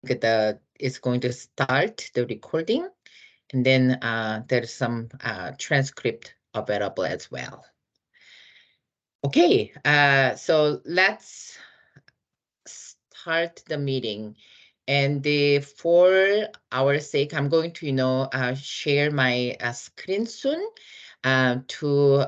it's going to start the recording, and then there's some transcript available as well. Okay, so let's start the meeting. And for our sake, I'm going to, share my screen soon to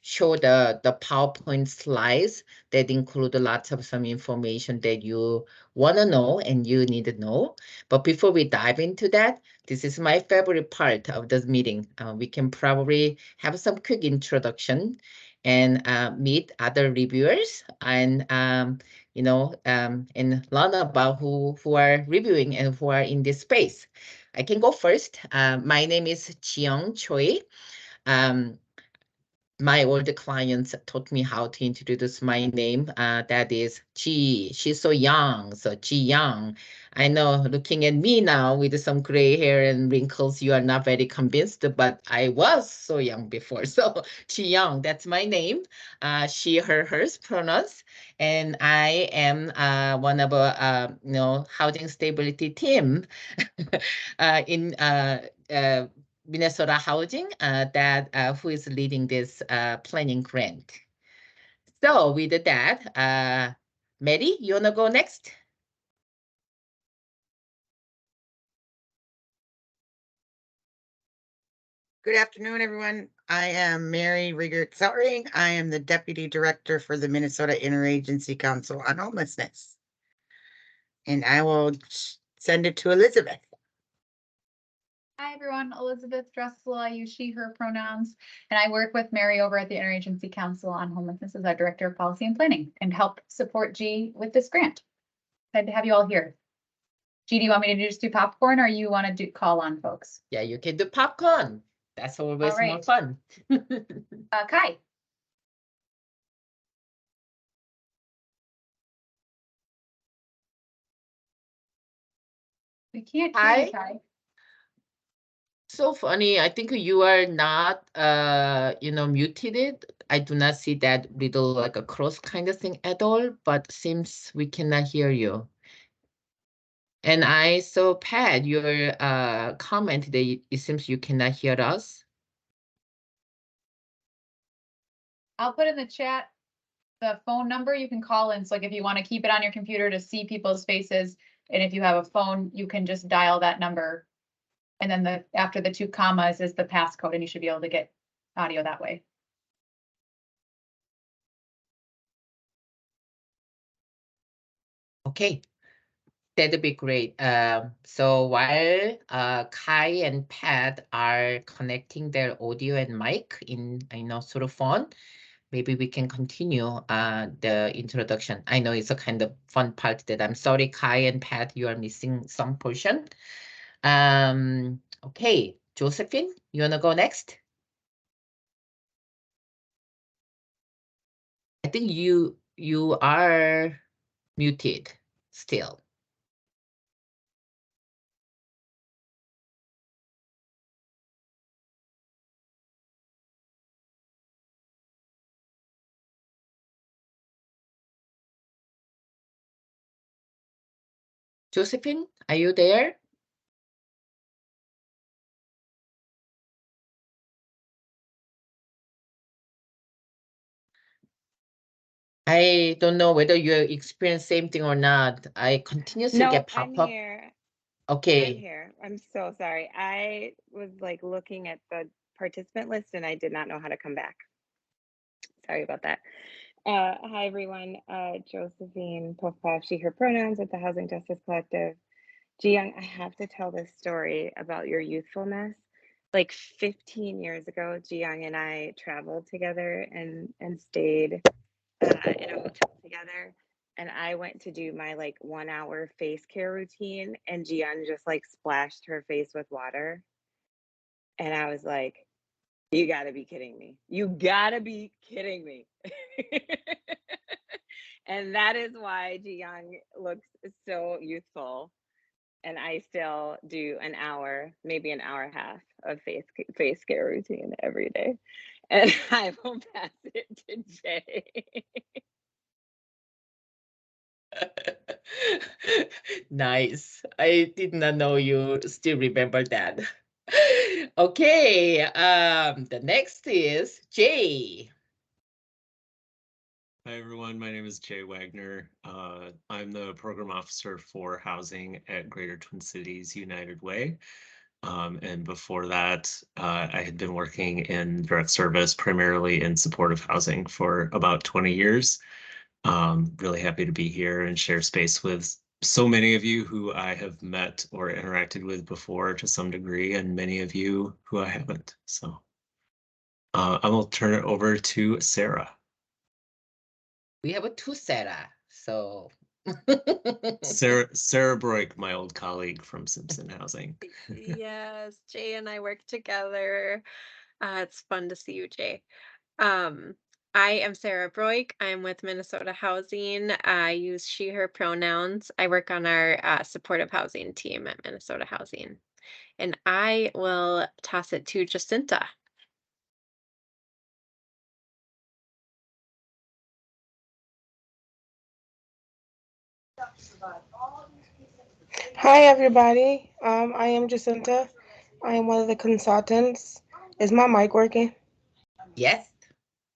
show the PowerPoint slides that include lots of some information that you want to know and you need to know. But before we dive into that, this is my favorite part of this meeting. We can probably have some quick introduction and meet other reviewers and and learn about who are reviewing and who are in this space. I can go first. My name is Jiyoung Choi. Um, my older clients taught me how to introduce my name. That is Ji. She's so young, so Ji Young. I know looking at me now with some gray hair and wrinkles, you are not very convinced, but I was so young before. So Ji Young, that's my name. She, her, hers pronouns. And I am one of housing stability team in Minnesota Housing who is leading this planning grant. So with that, Mary, you wanna go next? Good afternoon, everyone. I am Mary Riggert-Sellering. I am the Deputy Director for the Minnesota Interagency Council on Homelessness. And I will send it to Elizabeth. Hi, everyone. Elizabeth Dressel. I use she, her pronouns, and I work with Mary over at the Interagency Council on Homelessness as our Director of Policy and Planning and help support G with this grant. Glad to have you all here. G, do you want me to just do popcorn or you want to call on folks? Yeah, you can do popcorn. That's always more fun. Kai. We can't hear you, Kai. So funny. I think you are not, muted. I do not see that little like a cross kind of thing at all, but seems we cannot hear you. And I saw, Pat, your comment that it seems you cannot hear us. I'll put in the chat the phone number you can call in. So like if you want to keep it on your computer to see people's faces, and if you have a phone, you can just dial that number. And then after the 2 commas is the passcode, and you should be able to get audio that way. Okay, that'd be great. So while Kai and Pat are connecting their audio and mic in sort of phone, maybe we can continue the introduction. I know it's a kind of fun part that I'm sorry, Kai and Pat, you are missing some portion. Okay, Josephine, you wanna go next? I think you are muted still. Josephine, are you there? I don't know whether you experience same thing or not. I continuously get pop-up. I'm here. Okay. I'm here. I'm so sorry. I was like looking at the participant list and I did not know how to come back. Sorry about that. Hi, everyone. Josephine Puffpaff, she, her pronouns at the Housing Justice Collective. Jiyoung, I have to tell this story about your youthfulness. Like 15 years ago, Jiyoung and I traveled together and stayed in a hotel together. And I went to do my like 1 hour face care routine, and Jiyoung just like splashed her face with water. And I was like, you gotta be kidding me. You gotta be kidding me. And that is why Jiyoung looks so youthful. And I still do an hour, maybe an hour and a half of face care routine every day. And I will pass it to Jay. Nice. I did not know you still remember that. Okay, the next is Jay. Hi, everyone. My name is Jay Wagner. I'm the program officer for housing at Greater Twin Cities United Way. And before that, I had been working in direct service, primarily in supportive housing for about 20 years. Really happy to be here and share space with so many of you who I have met or interacted with before to some degree, and many of you who I haven't. So I will turn it over to Sarah. We have a two Sarah, so. Sarah Broik, my old colleague from Simpson Housing. Yes, Jay and I work together. It's fun to see you, Jay. I am Sarah Broik. I'm with Minnesota Housing. I use she, her pronouns. I work on our supportive housing team at Minnesota Housing. And I will toss it to Jacinta. Hi, everybody. I am Jacinta. I am one of the consultants. Is my mic working? Yes.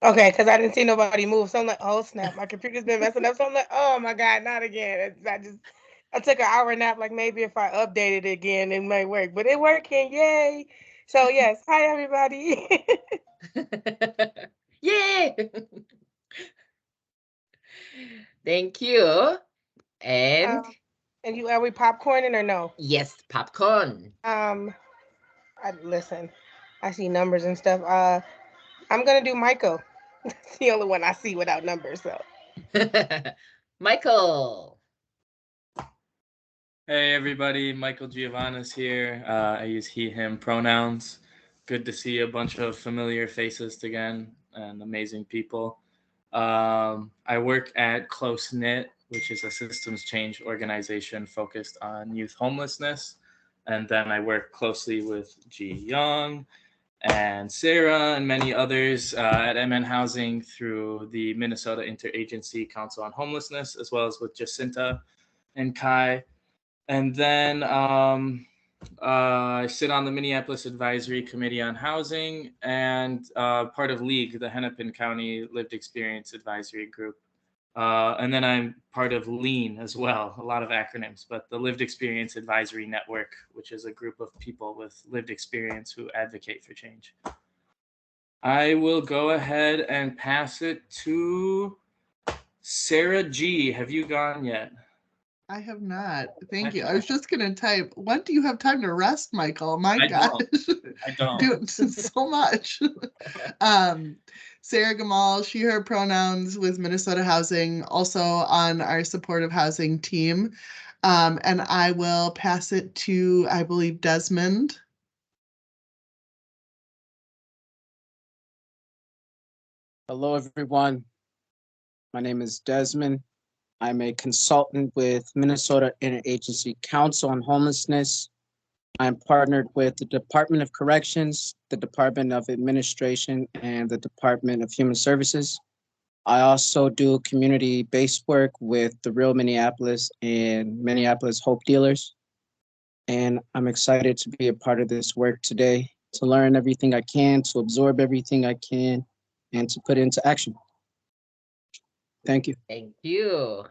Okay, because I didn't see nobody move. So I'm like, oh, snap. My computer's been messing up. So I'm like, oh, my God, not again. I took an hour nap. Like, maybe if I updated it again, it might work. But it working. Yay. So, yes. Hi, everybody. Yay! Thank you. And And are we popcorning or no? yes, popcorn. Listen, I see numbers and stuff. I'm gonna do Michael. That's the only one I see without numbers. So, Michael. Hey everybody, Michael Giovanna's here. I use he, him pronouns. Good to see a bunch of familiar faces again and amazing people. I work at Close Knit, which is a systems change organization focused on youth homelessness. And then I work closely with Ji Young and Sarah and many others at MN Housing through the Minnesota Interagency Council on Homelessness, as well as with Jacinta and Kai. And then I sit on the Minneapolis Advisory Committee on Housing and part of LEAGUE, the Hennepin County Lived Experience Advisory Group. And then I'm part of LEAN as well, a lot of acronyms, but the Lived Experience Advisory Network, which is a group of people with lived experience who advocate for change. I will go ahead and pass it to Sarah G. Have you gone yet? I have not. Thank you. I was just going to type, when do you have time to rest, Michael? My gosh. I don't. Doing so much. Sarah Gamal, she, her pronouns with Minnesota Housing, also on our supportive housing team. And I will pass it to, I believe, Desmond. Hello, everyone. My name is Desmond. I'm a consultant with Minnesota Interagency Council on Homelessness. I'm partnered with the Department of Corrections, the Department of Administration, and the Department of Human Services. I also do community-based work with the Real Minneapolis and Minneapolis Hope Dealers. And I'm excited to be a part of this work today, to learn everything I can, to absorb everything I can, and to put into action. Thank you. Thank you.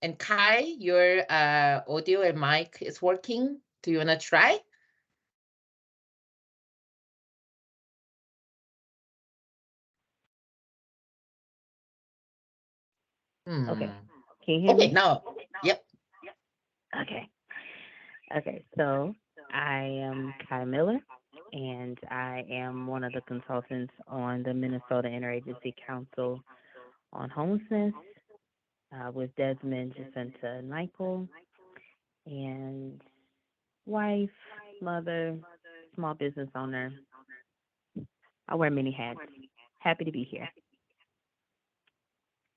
And Kai, your audio and mic is working. Do you want to try? Okay. Can you hear Okay, me? now, yep. Okay. Okay. So I am Kai Miller, and I am one of the consultants on the Minnesota Interagency Council on Homelessness with Desmond, Jacinta, and Michael, and wife, mother, small business owner. I wear many hats. Happy to be here.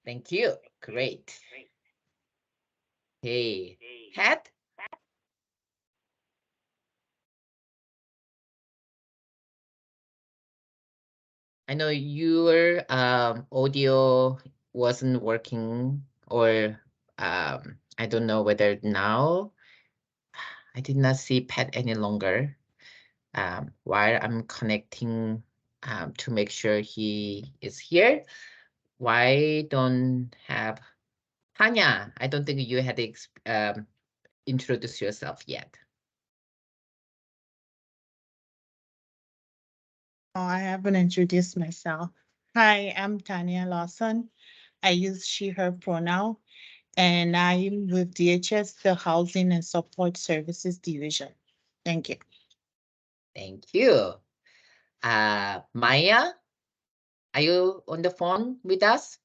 Thank you. Great. Hey, Hat? I know your audio wasn't working or I don't know whether now I did not see Pat any longer. While I'm connecting to make sure he is here. Why don't have Tanya? I don't think you had introduced yourself yet. Oh, I haven't introduced myself. Hi, I'm Tanya Lawson. I use she, her pronoun, and I'm with DHS, the Housing and Support Services Division. Thank you. Thank you. Maya, are you on the phone with us?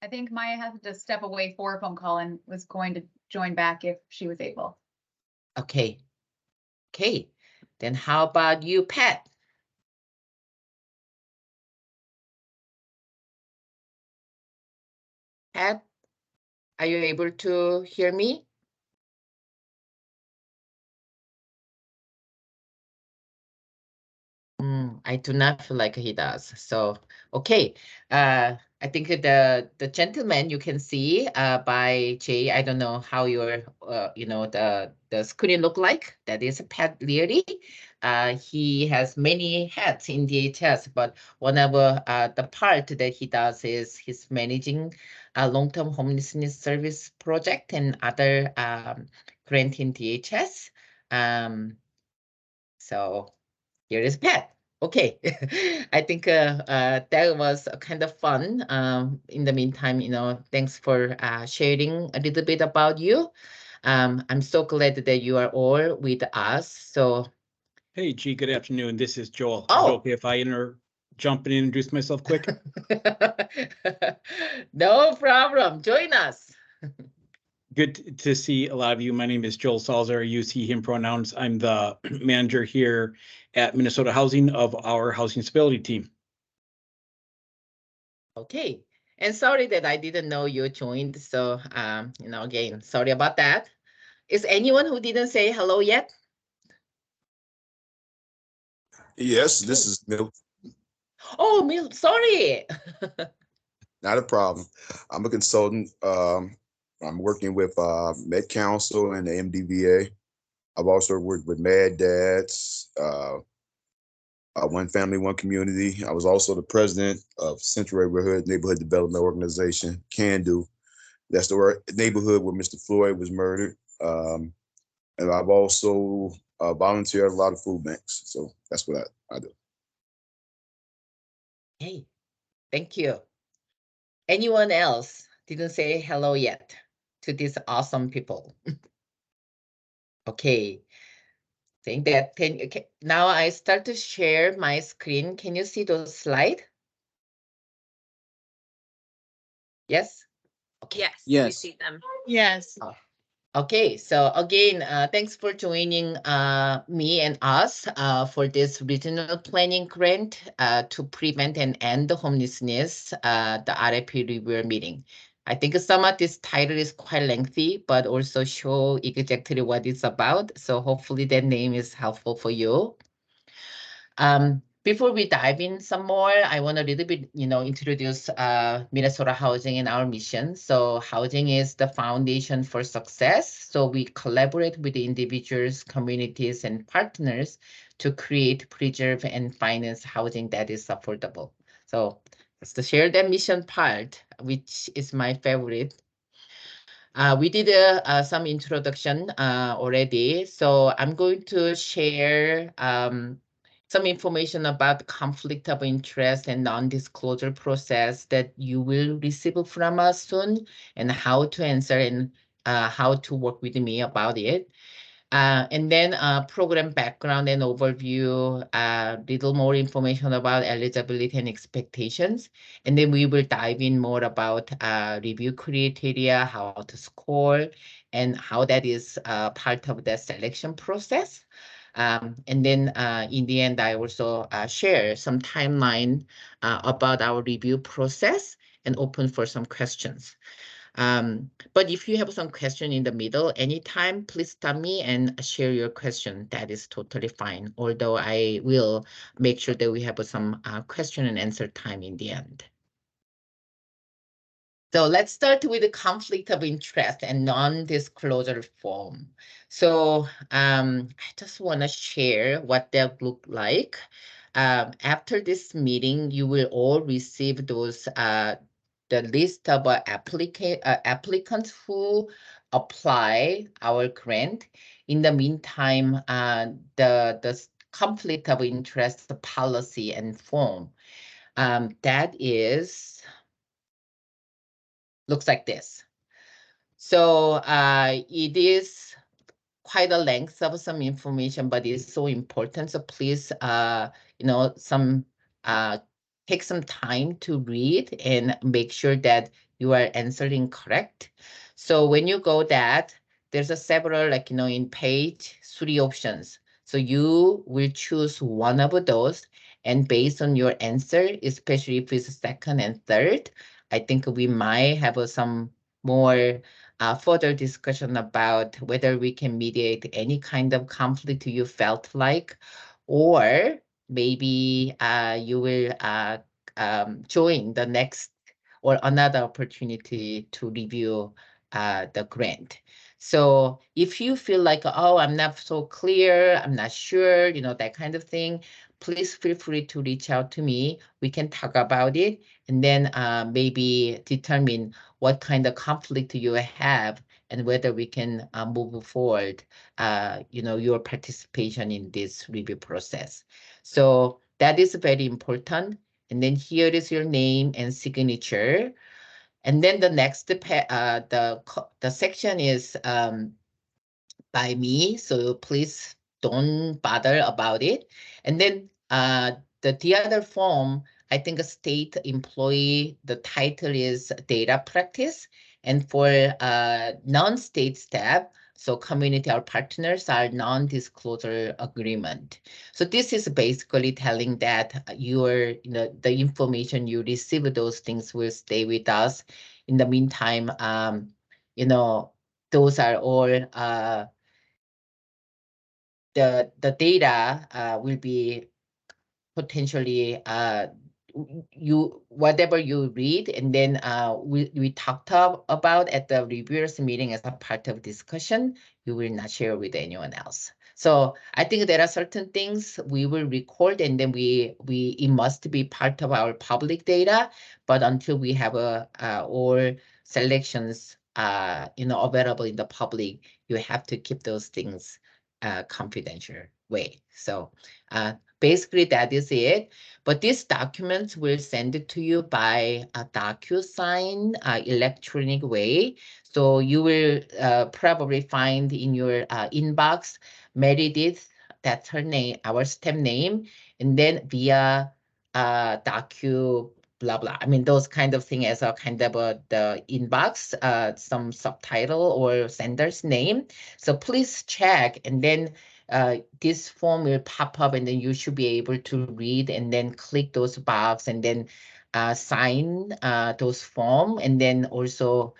I think Maya had to step away for a phone call and was going to join back if she was able. Okay. Okay. Then how about you, Pat? Pat, are you able to hear me? I do not feel like he does. So, okay. I think the gentleman you can see by Jay, I don't know how your the screen look like. That is Pat Leary. He has many hats in DHS, but one of the part that he does is he's managing a long-term homelessness service project and other grant in DHS. So here is Pat. Okay, I think that was kind of fun. In the meantime, thanks for sharing a little bit about you. I'm so glad that you are all with us. So, hey, G, good afternoon. This is Joel. Oh. Is it okay if I jump and introduce myself quick? No problem. Join us. Good to see a lot of you. My name is Joel Salzer. I use he, him pronouns. I'm the manager here at Minnesota Housing of our housing stability team. Okay. And sorry that I didn't know you joined. So, again, sorry about that. Is anyone who didn't say hello yet? Yes, this is Milk. Oh, Milk, sorry. Not a problem. I'm a consultant. I'm working with Med Council and the MDVA. I've also worked with Mad Dads, One Family, One Community. I was also the president of Central Neighborhood Development Organization, CAN DO. That's the neighborhood where Mr. Floyd was murdered. And I've also volunteered at a lot of food banks. So that's what I do. Hey, thank you. Anyone else didn't say hello yet to these awesome people? Okay. Think that now I start to share my screen. Can you see those slides? Yes? Okay. Yes, Yes. we see them. Yes. Okay, so again, thanks for joining me and us for this regional planning grant to prevent and end homelessness, the RFP review meeting. I think some of this title is quite lengthy, but also show exactly what it's about. So hopefully that name is helpful for you. Before we dive in some more, I want a little bit, introduce Minnesota Housing and our mission. So housing is the foundation for success. So we collaborate with the individuals, communities, and partners to create, preserve, and finance housing that is affordable. So that's the share that mission part, which is my favorite. We did some introduction already, so I'm going to share some information about conflict of interest and non-disclosure process that you will receive from us soon, and how to answer and how to work with me about it. And then program background and overview, little more information about eligibility and expectations. And then we will dive in more about review criteria, how to score, and how that is part of the selection process. And then in the end, I also share some timeline about our review process and open for some questions. But if you have some question in the middle, anytime, please stop me and share your question. That is totally fine. Although I will make sure that we have some question and answer time in the end. So let's start with the conflict of interest and non-disclosure form. So I just want to share what that look like. After this meeting, you will all receive those the list of applicants who apply our grant. In the meantime, the conflict of interest policy and form that is looks like this. So it is quite a length of some information, but it's so important. So please, take some time to read and make sure that you are answering correct. So when you go that, there's a several, in page 3 options. So you will choose one of those, and based on your answer, especially if it's second and third, I think we might have some more further discussion about whether we can mediate any kind of conflict you felt like, or maybe you will join the next or another opportunity to review the grant. So if you feel like, oh, I'm not so clear, I'm not sure, that kind of thing, please feel free to reach out to me. We can talk about it and then maybe determine what kind of conflict you have and whether we can move forward, your participation in this review process. So that is very important. And then here is your name and signature. And then the next, the section is by me, so please don't bother about it. And then the other form, I think a state employee, the title is data practice. And for non-state staff, so community or partners are non-disclosure agreement. So this is basically telling that the information you receive, those things will stay with us. In the meantime, those are all the data will be potentially whatever you read, and then we talked about at the reviewers meeting as a part of discussion, you will not share with anyone else. So I think there are certain things we will record, and then it must be part of our public data. But until we have all selections available in the public, you have to keep those things confidential way. So basically that is it. But these documents will send it to you by a DocuSign electronic way. So you will probably find in your inbox Meredith, that's her name, our staff name, and then via docu blah blah. I mean those kind of thing as a kind of the inbox, some subtitle or sender's name. So please check, and then this form will pop up, and then you should be able to read and then click those box and then sign those form, and then also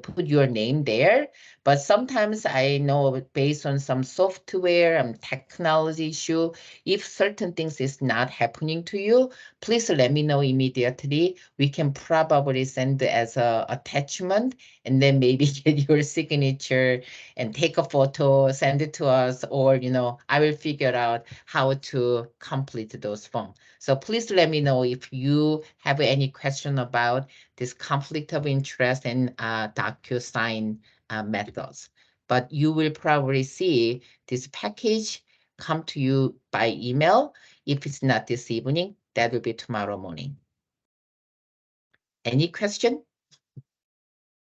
put your name there. But sometimes I know based on some software and technology issue, if certain things is not happening to you, please let me know immediately. We can probably send as a attachment, and then maybe get your signature and take a photo, send it to us, or I will figure out how to complete those forms. So please let me know if you have any question about this conflict of interest and DocuSign methods. But you will probably see this package come to you by email. If it's not this evening, that will be tomorrow morning. Any question?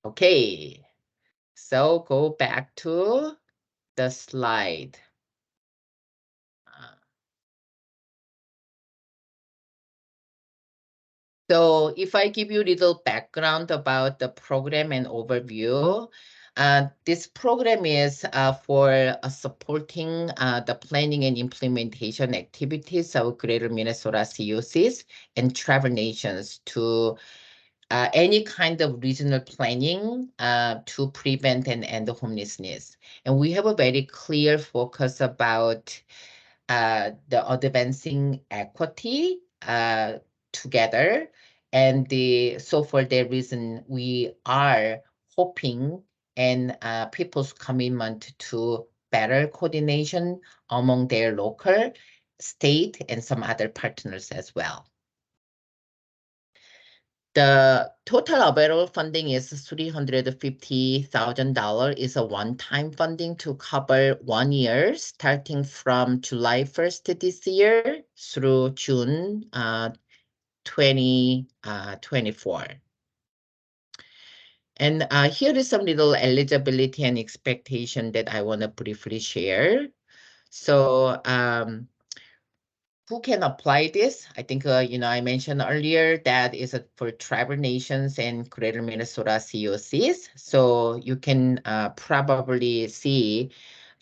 Okay, so go back to the slide. So if I give you a little background about the program and overview, this program is for supporting the planning and implementation activities of Greater Minnesota CUCs and travel nations to any kind of regional planning to prevent and end homelessness. And we have a very clear focus about the advancing equity together And so for that reason, we are hoping and people's commitment to better coordination among their local, state, and some other partners as well. The total available funding is $350,000. Is a one-time funding to cover 1 year, starting from July 1st this year through June 2024. And here is some little eligibility and expectation that I want to briefly share. So who can apply this? I think, I mentioned earlier that is for tribal nations and Greater Minnesota COCs. So you can probably see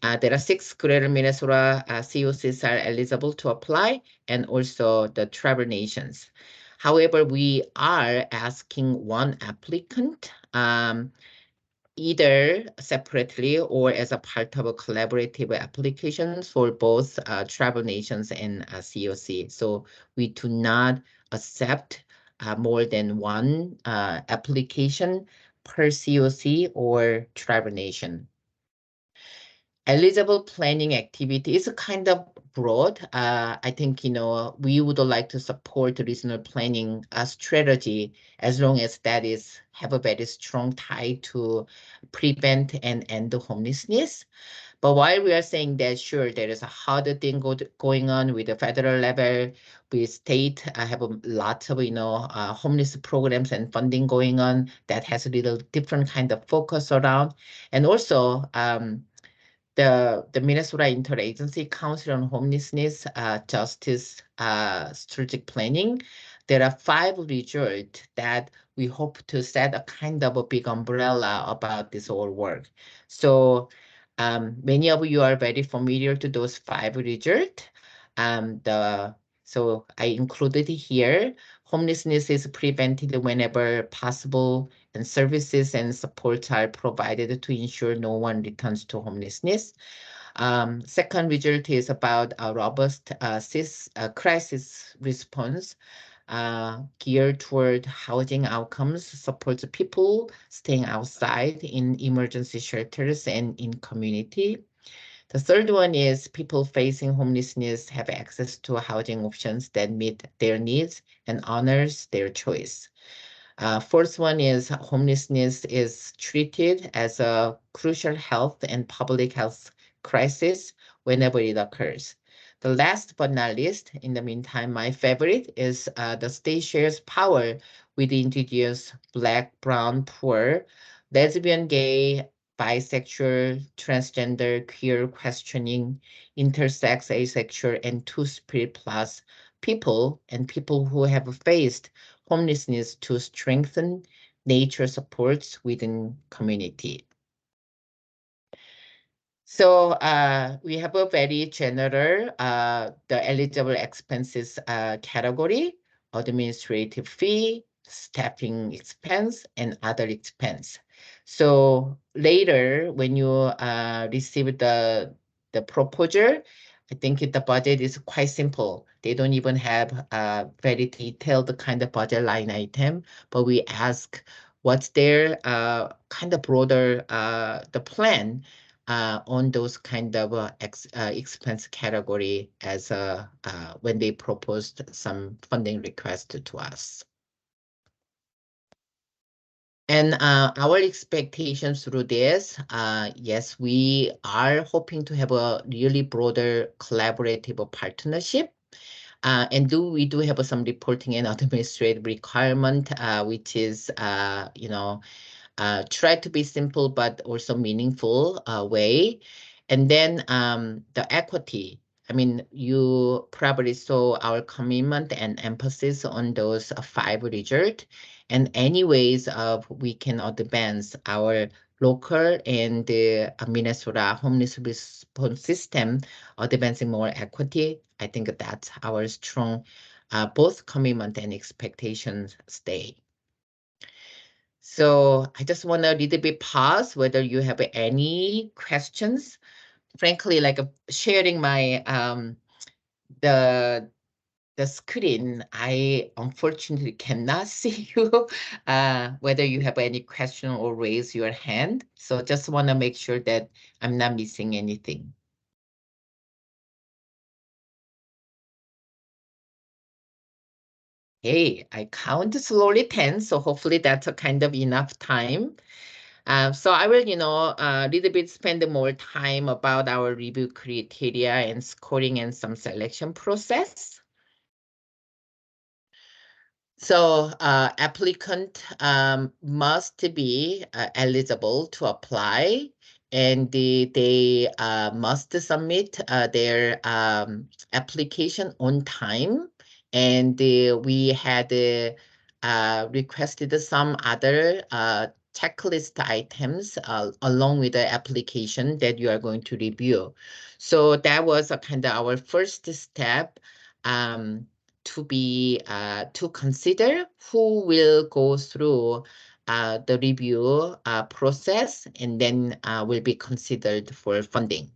there are 6 Greater Minnesota COCs are eligible to apply, and also the tribal nations. However, we are asking one applicant, either separately or as a part of a collaborative applications for both tribal nations and COC. So we do not accept more than one application per COC or tribal nation. Eligible planning activity is kind of broad. I think, we would like to support regional planning strategy as long as that have a very strong tie to prevent and end the homelessness. But while we are saying that, sure, there is a harder thing going on with the federal level, with state have a lot of, homeless programs and funding going on that has a little different kind of focus around. And also, the Minnesota Interagency Council on Homelessness Justice Strategic Planning, there are 5 results that we hope to set a kind of a big umbrella about this whole work. So many of you are very familiar to those 5 results. So I included here, homelessness is prevented whenever possible, and services and supports are provided to ensure no one returns to homelessness. Second result is about a robust crisis response geared toward housing outcomes, supports people staying outside in emergency shelters and in community. The third one is people facing homelessness have access to housing options that meet their needs and honors their choice. Fourth one is homelessness is treated as a crucial health and public health crisis whenever it occurs. The last but not least, in the meantime, my favorite is the state shares power with indigenous, Black, brown, poor, lesbian, gay, bisexual, transgender, queer, questioning, intersex, asexual, and two-spirit plus people and people who have faced homelessness to strengthen nature supports within community. So we have a very general, the eligible expenses category, administrative fee, staffing expense, and other expense. So later, when you receive the proposal, I think the budget is quite simple. They don't even have a very detailed kind of budget line item, but we ask what's their kind of broader the plan on those kind of expense category as when they proposed some funding request to us. And our expectations through this, yes, we are hoping to have a really broader collaborative partnership. And we do have some reporting and administrative requirement, which is, try to be simple but also meaningful way. And then the equity. I mean, you probably saw our commitment and emphasis on those 5 results. And any ways of we can advance our local and the Minnesota homeless response system, advancing more equity. I think that's our strong both commitment and expectations stay. So I just want to little bit pause whether you have any questions. Frankly, like sharing my the the screen, I unfortunately cannot see you, whether you have any question or raise your hand. So just want to make sure that I'm not missing anything. Hey, I count slowly 10, so hopefully that's a kind of enough time. So I will, a little bit spend more time about our review criteria and scoring and some selection process. So applicant must be eligible to apply, and they must submit their application on time. And we had requested some other checklist items along with the application that you are going to review. So that was a kind of our first step. To consider who will go through the review process and then will be considered for funding.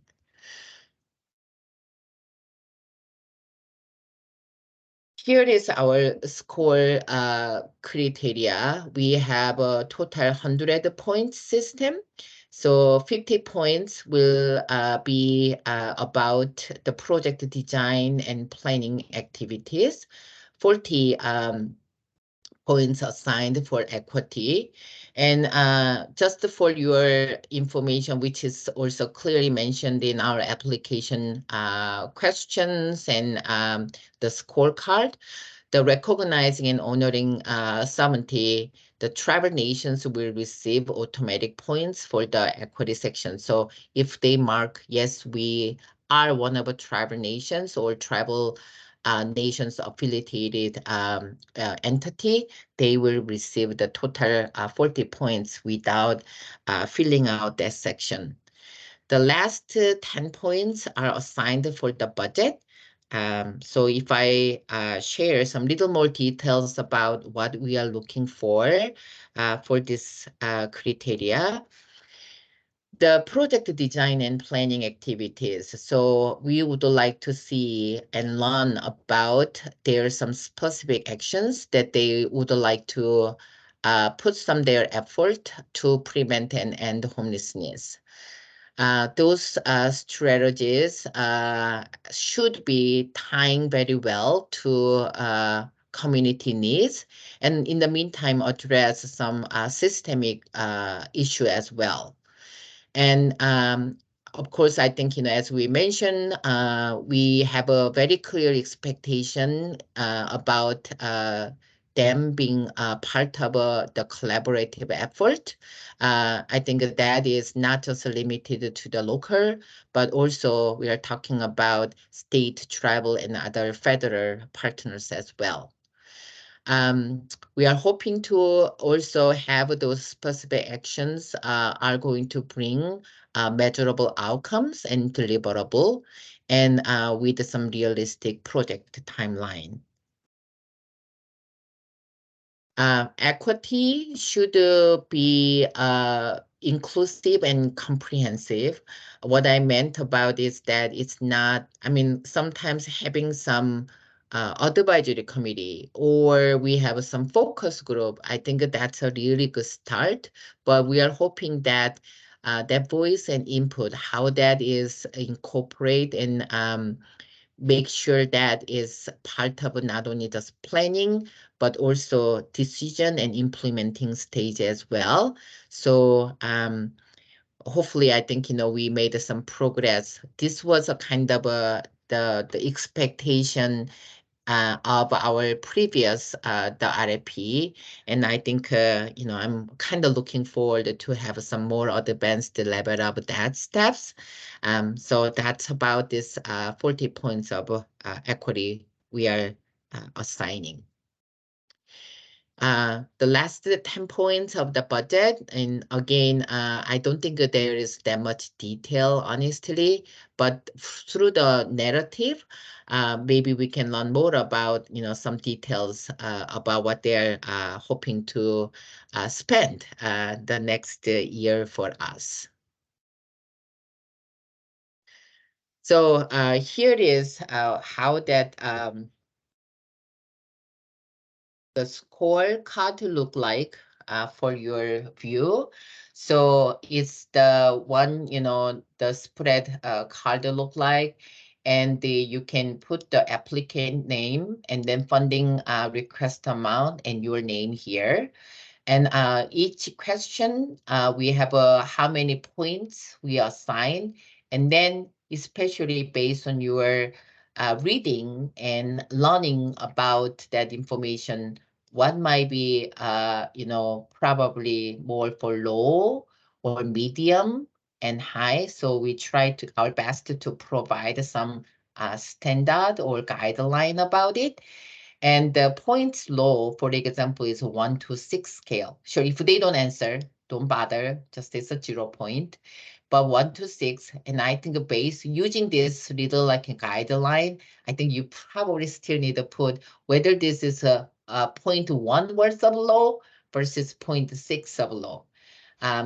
Here is our score criteria. We have a total 100 point system. So 50 points will be about the project design and planning activities. 40 points assigned for equity. And just for your information, which is also clearly mentioned in our application questions and the scorecard, the recognizing and honoring sovereignty, the tribal nations will receive automatic points for the equity section. So if they mark, yes, we are one of the tribal nations or tribal nations affiliated entity, they will receive the total 40 points without filling out that section. The last 10 points are assigned for the budget. So if I share some little more details about what we are looking for this criteria, the project design and planning activities. So we would like to see and learn about there some specific actions that they would like to put some their effort to prevent and end homelessness. Those strategies should be tying very well to community needs, and in the meantime address some systemic issue as well. And of course, I think, as we mentioned, we have a very clear expectation about them being part of the collaborative effort. I think that is not just limited to the local, but also we are talking about state, tribal, and other federal partners as well. We are hoping to also have those specific actions are going to bring measurable outcomes and deliverable, and with some realistic project timeline. Equity should be inclusive and comprehensive. What I meant about is that it's not, sometimes having some advisory committee or we have some focus group, I think that's a really good start, but we are hoping that that voice and input, how that is incorporate and make sure that is part of not only just planning, but also decision and implementing stage as well. So hopefully, I think, we made some progress. This was a kind of the expectation of our previous the RFP, and I think I'm kind of looking forward to have some more advanced level of that steps. So that's about this 40 points of equity we are assigning. The last 10 points of the budget, and again, I don't think that there is that much detail, honestly, but through the narrative, maybe we can learn more about, some details about what they're hoping to spend the next year for us. So here is how that the scorecard look like for your view. So it's the one, the spread card look like, and you can put the applicant name and then funding request amount and your name here. And each question, we have how many points we assign, and then especially based on your reading and learning about that information, what might be, probably more for low or medium and high. So we try to our best to provide some standard or guideline about it. And the points low, for example, is 1 to 6 scale. Sure, if they don't answer, don't bother, just it's a 0 point. But 1 to 6, and I think base using this little like a guideline, I think you probably still need to put whether this is a 0.1 worth of low versus 0.6 of low.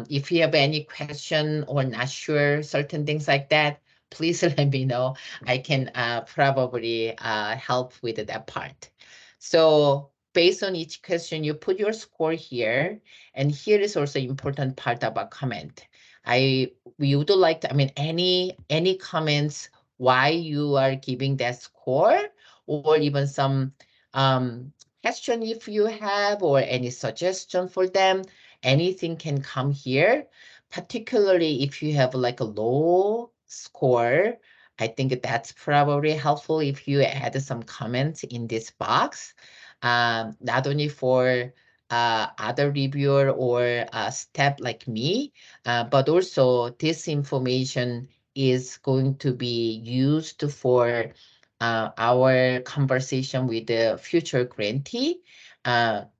If you have any question or not sure certain things like that, please let me know. I can probably help with that part. So based on each question, you put your score here. And here is also important part about comment. We would like to, any comments why you are giving that score, or even some question if you have, or any suggestion for them, anything can come here. Particularly if you have like a low score, I think that's probably helpful if you add some comments in this box, not only for other reviewer or staff like me, but also this information is going to be used for our conversation with the future grantee,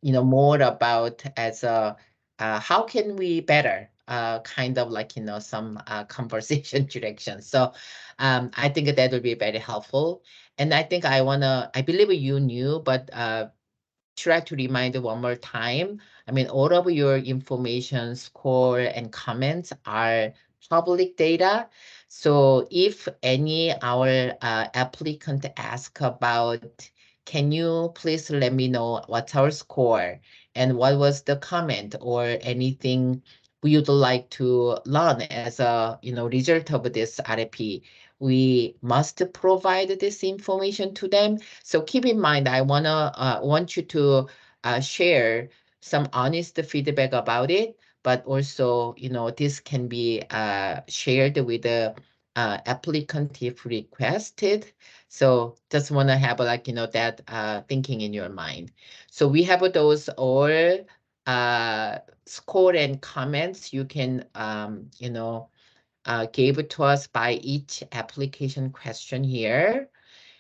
more about as a how can we better kind of like, some conversation direction. So I think that will be very helpful. And I think I believe you knew, but try to remind one more time. All of your information, score, and comments are public data. So if any our applicant ask about, can you please let me know what's our score and what was the comment or anything we would like to learn as a result of this RFP, we must provide this information to them. So keep in mind, I want you to share some honest feedback about it, but also, this can be shared with the applicant if requested. So just want to have that thinking in your mind. So we have those all score and comments you can, gave it to us by each application question here.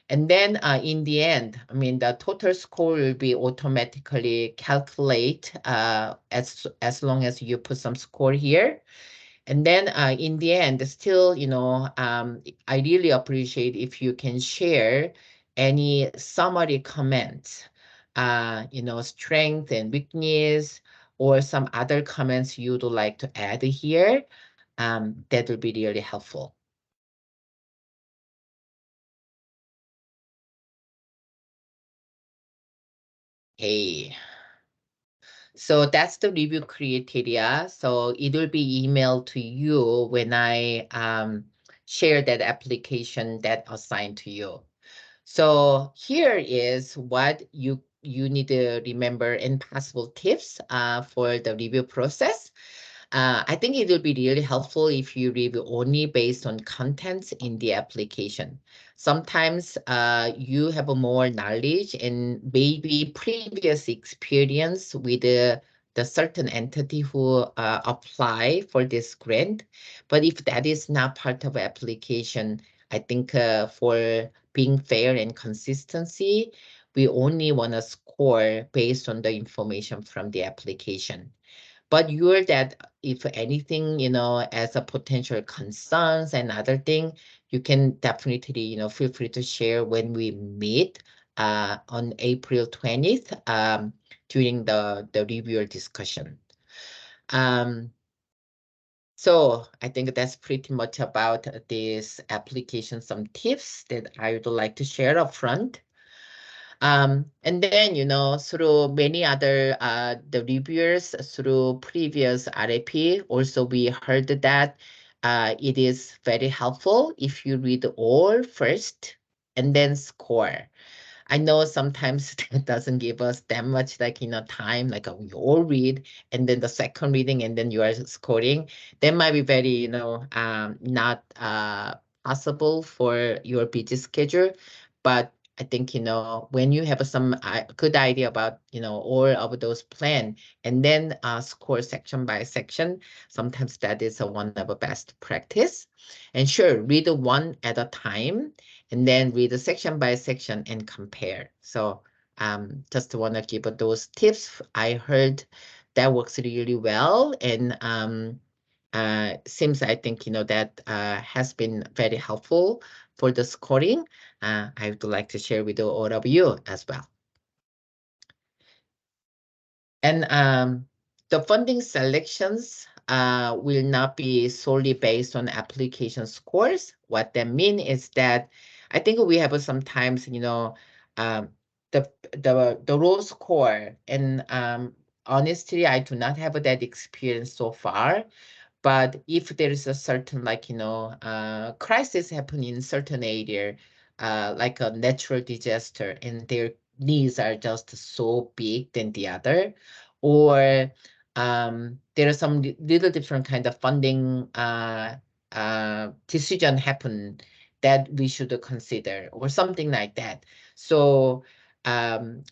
And then in the end, the total score will be automatically calculate as long as you put some score here. And then in the end, still, I really appreciate if you can share any summary comments, strength and weakness, or some other comments you'd like to add here. That will be really helpful. Hey. So that's the review criteria. So it will be emailed to you when I share that application that assigned to you. So here is what you need to remember and possible tips for the review process. I think it will be really helpful if you review only based on contents in the application. Sometimes you have more knowledge and maybe previous experience with the certain entity who apply for this grant. But if that is not part of application, I think for being fair and consistency, we only want to score based on the information from the application. But you're that, if anything, as a potential concerns and other thing, you can definitely, feel free to share when we meet on April 20th during the reviewer discussion. So I think that's pretty much about this application, some tips that I would like to share up front. And then, through many other the reviewers through previous RFP, also we heard that it is very helpful if you read all first and then score. I know sometimes that doesn't give us that much time, we all read and then the second reading and then you are scoring. That might be very, not possible for your busy schedule. But I think, when you have some good idea about, all of those plan and then score section by section, sometimes that is one of the best practice. And sure, read one at a time and then read section by section and compare. So just want to give those tips. I heard that works really well. And seems I think, that has been very helpful for the scoring. I would like to share with all of you as well. And the funding selections will not be solely based on application scores. What that means is that I think we have sometimes, the raw score, and honestly, I do not have that experience so far. But if there is a certain crisis happening in certain area, like a natural disaster, and their needs are just so big than the other, or there are some little different kind of funding decision happen that we should consider, or something like that. So there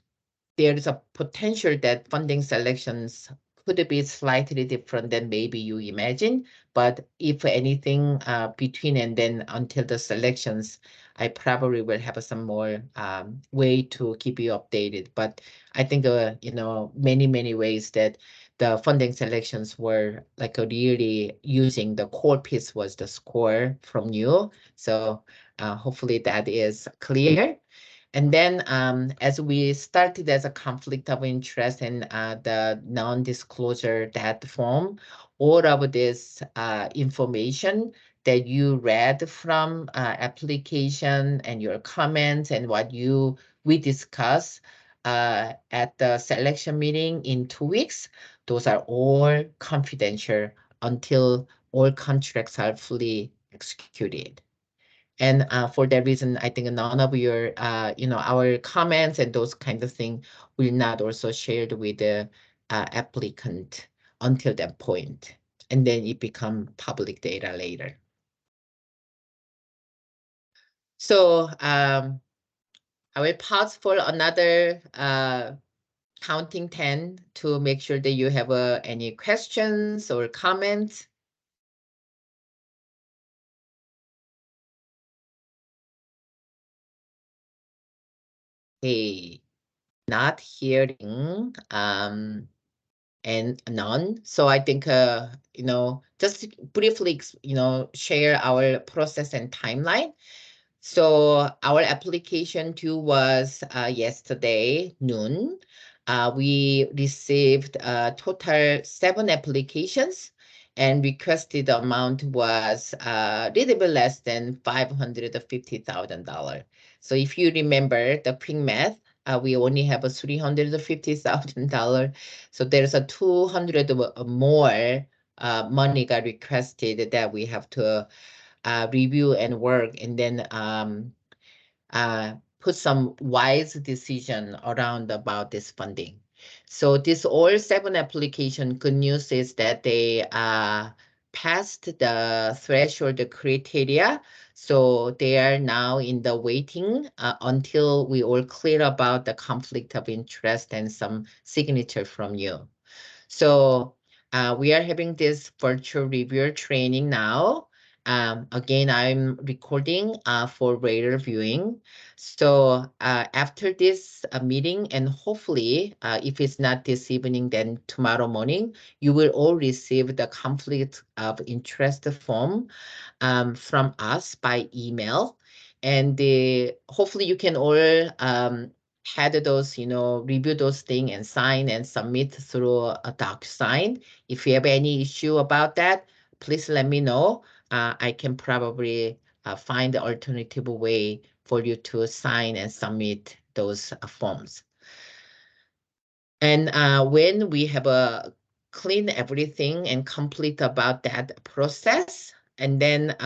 is a potential that funding selections could be slightly different than maybe you imagine. But if anything, between and then until the selections, I probably will have some more way to keep you updated. But I think, many, many ways that the funding selections were really using the core piece was the score from you. So hopefully that is clear. And then as we started as a conflict of interest and the non-disclosure that form, all of this information that you read from application and your comments and what we discuss at the selection meeting in 2 weeks, those are all confidential until all contracts are fully executed. And for that reason, I think none of your, our comments and those kind of things will not also shared with the applicant until that point. And then it become public data later. So I will pause for another counting 10 to make sure that you have any questions or comments. Hey, not hearing and none. So I think, just briefly, share our process and timeline. So our application due was yesterday noon. We received total 7 applications and requested amount was a little bit less than $550,000. So if you remember the quick math, we only have a $350,000. So there's a 200 more money got requested that we have to review and work, and then put some wise decision around about this funding. So this all 7 application, good news is that they passed the threshold criteria. So they are now in the waiting until we all clear about the conflict of interest and some signature from you. So we are having this virtual reviewer training now. Again, I'm recording for later viewing. So after this meeting, and hopefully, if it's not this evening, then tomorrow morning, you will all receive the conflict of interest form from us by email. And hopefully you can all had those, review those things and sign and submit through a DocuSign. If you have any issue about that, please let me know. I can probably find the alternative way for you to sign and submit those forms. And when we have clean everything and complete about that process, and then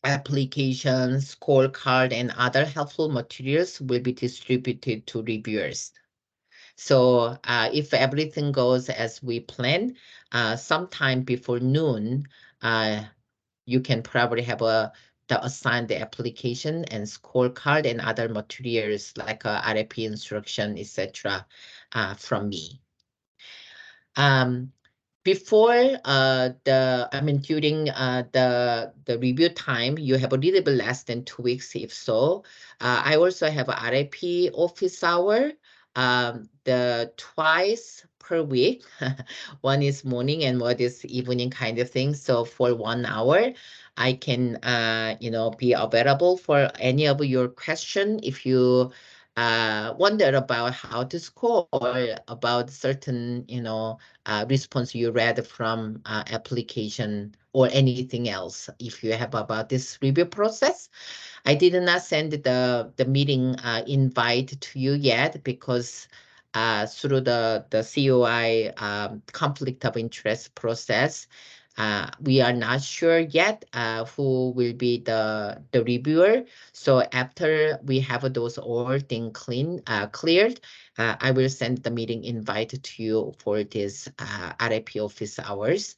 applications, scorecard, and other helpful materials will be distributed to reviewers. So if everything goes as we plan, sometime before noon, you can probably have the assigned application and scorecard and other materials like RFP instruction, etc. From me. Before during the review time, you have a little bit less than 2 weeks. If so, I also have a RFP office hour, the twice per week. One is morning and one is evening kind of thing. So for 1 hour, I can be available for any of your question. If you wonder about how to score or about certain response you read from application or anything else, if you have about this review process. I did not send the meeting invite to you yet because through the COI conflict of interest process, we are not sure yet who will be the reviewer. So after we have those all things cleared, I will send the meeting invite to you for this RIP office hours.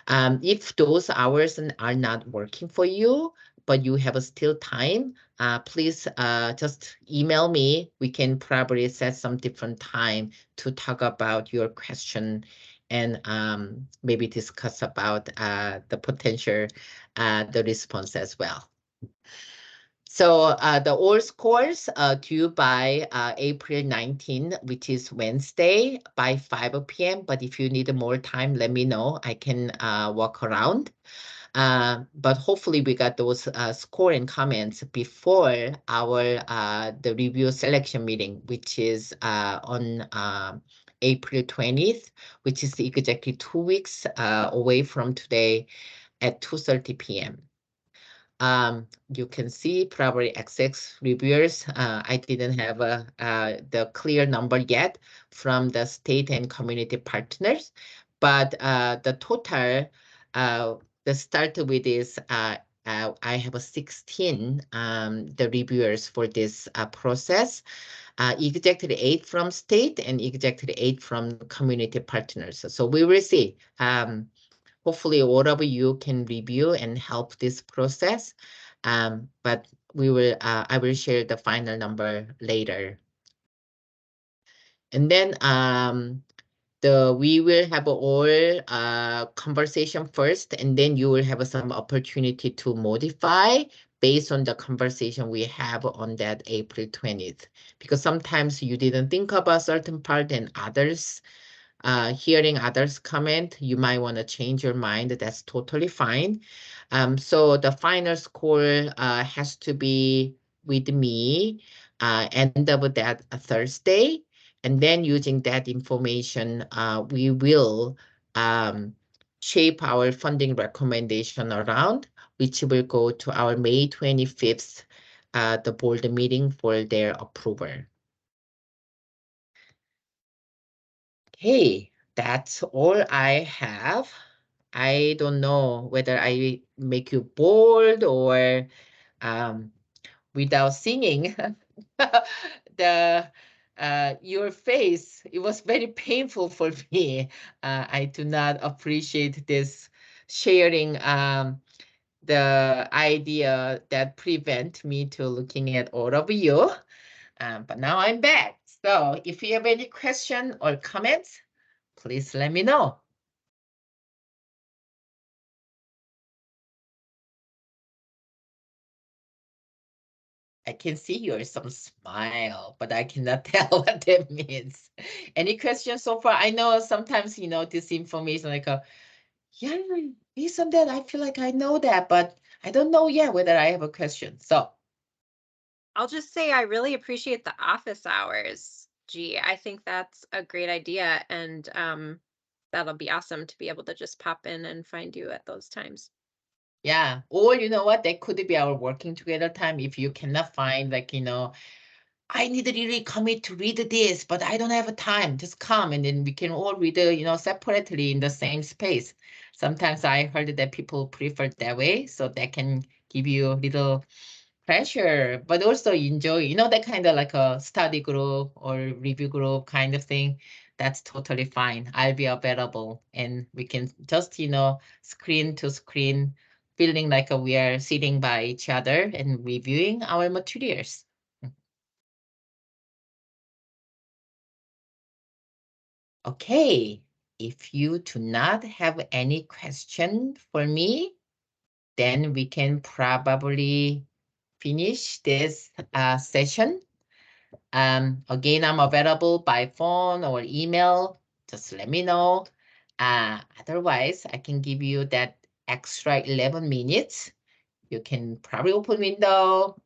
If those hours are not working for you, but you have still time, please just email me. We can probably set some different time to talk about your question and maybe discuss about the potential, the response as well. So the all scores due by April 19, which is Wednesday by 5 p.m. But if you need more time, let me know. I can walk around. But hopefully we got those score and comments before our the review selection meeting, which is on April 20th, which is exactly 2 weeks away from today at 2:30 p.m. You can see probably XX reviewers. I didn't have the clear number yet from the state and community partners, but the total, the start with is I have a 16 the reviewers for this process. Exactly 8 from state and exactly 8 from community partners. So we will see. Hopefully all of you can review and help this process. But we will, I will share the final number later. And then we will have all conversation first, and then you will have some opportunity to modify based on the conversation we have on that April 20th. Because sometimes you didn't think about certain part and others. Hearing others comment, you might want to change your mind. That's totally fine. So the final score has to be with me end of that Thursday. And then using that information, we will shape our funding recommendation around, which will go to our May 25th, the board meeting for their approval. Okay, that's all I have. I don't know whether I make you bored or without singing the your face. It was very painful for me. I do not appreciate this sharing the idea that prevent me to looking at all of you. But now I'm back. So if you have any question or comments, please let me know. I can see your some smile, but I cannot tell what that means. Any questions so far? I know sometimes, this information like, yeah, based on that, I feel like I know that, but I don't know yet whether I have a question. So I'll just say I really appreciate the office hours. Gee, I think that's a great idea. And that'll be awesome to be able to just pop in and find you at those times. yeah, or you know what, that could be our working together time if you cannot find I need to really commit to read this, but I don't have time. Just come, and then we can all read, separately in the same space. Sometimes I heard that people prefer that way, so that can give you a little pressure, but also enjoy, that kind of like a study group or review group kind of thing. That's totally fine. I'll be available, and we can just, screen to screen, feeling like we are sitting by each other and reviewing our materials. Okay, if you do not have any question for me, then we can probably finish this session. Again, I'm available by phone or email. Just let me know. Otherwise, I can give you that extra 11 minutes. You can probably open window,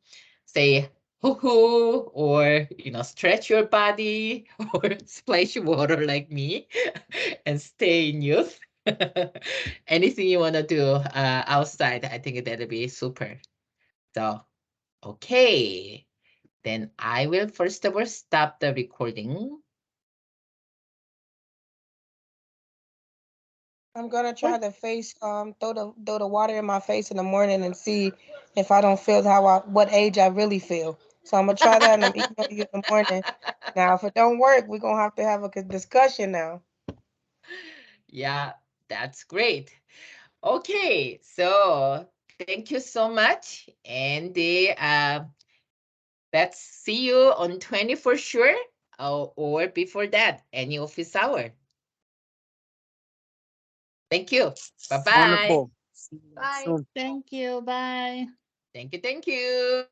say hoo-hoo, or, stretch your body or splash water like me and stay in youth. Anything you want to do outside, I think that'll be super. So, okay. Then I will first of all stop the recording. I'm gonna try to throw the water in my face in the morning and see if I don't feel what age I really feel. So I'm gonna try that and I'm email you in the morning. Now, if it don't work, we're gonna have to have a discussion now. Yeah, that's great. Okay, so thank you so much. And let's see you on 20 for sure, or before that, any office hour. Thank you. Bye-bye. Wonderful. See you Bye. soon. Thank you. Bye. Thank you. Thank you.